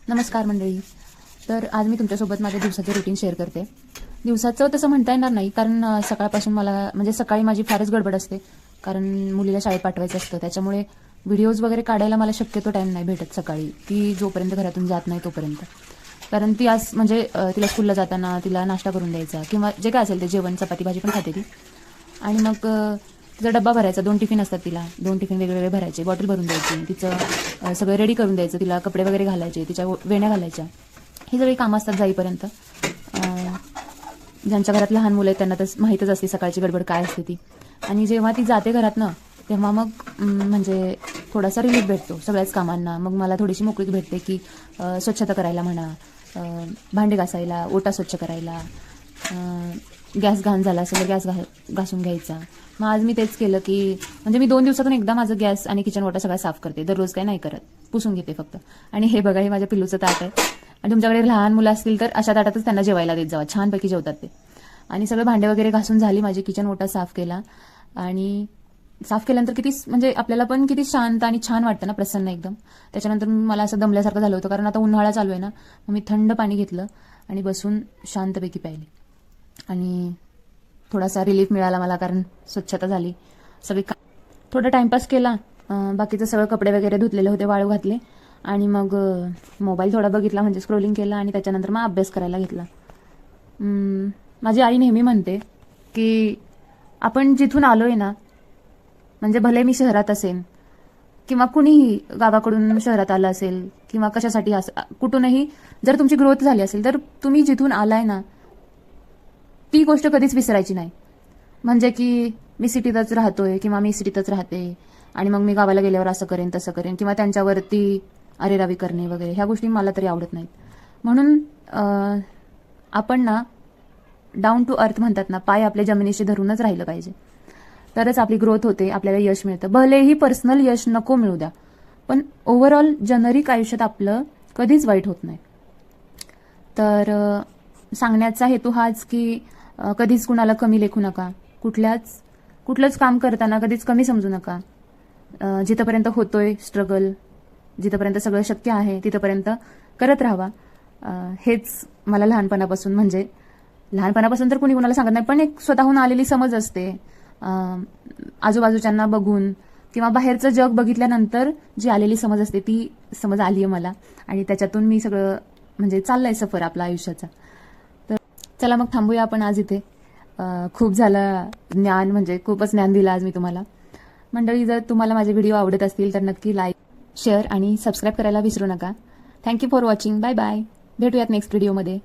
नमस्कार मंडळी. तर आज मी तुमच्यासोबत माझ्या दिवसाचे रुटीन शेअर करते. दिवसाचं तसं म्हणता येणार नाही, कारण सकाळपासून मला म्हणजे सकाळी माझी फारच गडबड असते, कारण मुलीला शाळेत पाठवायचं असतं. त्याच्यामुळे व्हिडिओज वगैरे काढायला मला शक्यतो टाईम नाही भेटत सकाळी, ती जोपर्यंत घरातून जात नाही तोपर्यंत. कारण ती आज म्हणजे तिला स्कूलला जाताना तिला नाश्ता करून द्यायचा किंवा जे काय असेल ते जेवण, चपाती भाजी पण खाते ती. आणि मग तिचा डब्बा भरायचा, 2 टिफिन असतात तिला, 2 टिफिन वेगवेगळे भरायचे, बॉटल भरून द्यायची, तिचं सगळं रेडी करून द्यायचं, तिला कपडे वगैरे घालायचे, तिच्या वेण्या घालायच्या. ही सगळी कामं असतात जाईपर्यंत. ज्यांच्या घरात लहान मुलं आहेत त्यांना तर माहीतच असते सकाळची गडबड काय असते ती. आणि जेव्हा ती जाते घरातनं तेव्हा मग म्हणजे थोडासा रिलीफ भेटतो सगळ्याच कामांना. मग मला थोडीशी मोकळीक भेटते की स्वच्छता करायला म्हणा, भांडे घासायला, ओटा स्वच्छ करायला, गॅस घाण झाला असेल तर गॅस घासून घ्यायचा. मग आज मी तेच केलं की म्हणजे मी 2 दिवसातून एकदा माझं गॅस आणि किचन ओटा सगळा साफ करते, दररोज काय नाही करत, पुसून घेते फक्त. आणि हे बघा, हे माझ्या पिल्लूचं ताट आहे. आणि तुमच्याकडे लहान मुलं असतील तर अशा ताटातच त्यांना जेवायला देत जावा, छानपैकी जेवतात ते. आणि सगळे भांडे वगैरे घासून झाली माझी, किचन ओटा साफ केला. आणि साफ केल्यानंतर किती म्हणजे आपल्याला पण किती शांत आणि छान वाटतं ना, प्रसन्न एकदम. त्याच्यानंतर मला असं दमल्यासारखं झालं होतं, कारण आता उन्हाळा चालू आहे ना. मग मी थंड पाणी घेतलं आणि बसून शांतपैकी प्यायली. आणि थोडासा रिलीफ मिळाला मला, कारण स्वच्छता झाली सगळी. थोडा टाइमपास केला, बाकीचं सगळं कपडे वगैरे धुतलेले होते वाळू घातले. आणि मग मोबाईल थोडा बघितला, म्हणजे स्क्रोलिंग केला. आणि त्याच्यानंतर मग अभ्यास करायला घेतला. माझी आई नेहमी म्हणते की आपण जिथून आलोय ना, म्हणजे भले मी शहरात असेल किंवा कुणीही गावाकडून शहरात आलं असेल किंवा कशासाठी कुठूनही जर तुमची ग्रोथ झाली असेल, तर तुम्ही जिथून आलाय ना ती गोष्ट कधीच विसरायची नाही. म्हणजे की मी सिटीतच राहतोय किंवा मी सिटीतच राहते आणि मग मी गावाला गेल्यावर असं करेन तसं करेन किंवा त्यांच्यावरती अरेरावी करणे वगैरे, ह्या गोष्टी मला तरी आवडत नाहीत. म्हणून आपण ना डाऊन टू अर्थ म्हणतात ना, पाय आपल्या जमिनीशी धरूनच राहिलं पाहिजे, तरच आपली ग्रोथ होते, आपल्याला यश मिळतं. भलेही पर्सनल यश नको मिळू द्या, पण ओव्हरऑल जनरिक आयुष्यात आपलं कधीच वाईट होत नाही. तर सांगण्याचा हेतू हाच की कधीच कुणाला कमी लेखू नका, कुठलंच काम करताना कधीच कमी समजू नका. जिथपर्यंत होतोय स्ट्रगल, जिथपर्यंत सगळं शक्य आहे तिथपर्यंत करत राहावा. हेच मला लहानपणापासून, म्हणजे लहानपणापासून तर कुणी कुणाला सांगत नाही, पण एक स्वतःहून आलेली समज असते. आजूबाजूच्यांना बघून किंवा बाहेरचं जग बघितल्यानंतर जी आलेली समज असते, ती समज आली आहे मला. आणि त्याच्यातून मी सगळं म्हणजे चाललंय सफर आपला आयुष्याचा. तर चला मग थांबूया आपण आज इथे. खूप झालं ज्ञान, म्हणजे खूपच ज्ञान दिलं आज मी तुम्हाला. मंडळी, जर तुम्हाला माझे व्हिडिओ आवडत असतील तर नक्की लाईक, शेअर आणि सबस्क्राईब करायला विसरू नका. Thank you for watching. Bye bye. भेटूयात नेक्स्ट व्हिडिओमध्ये.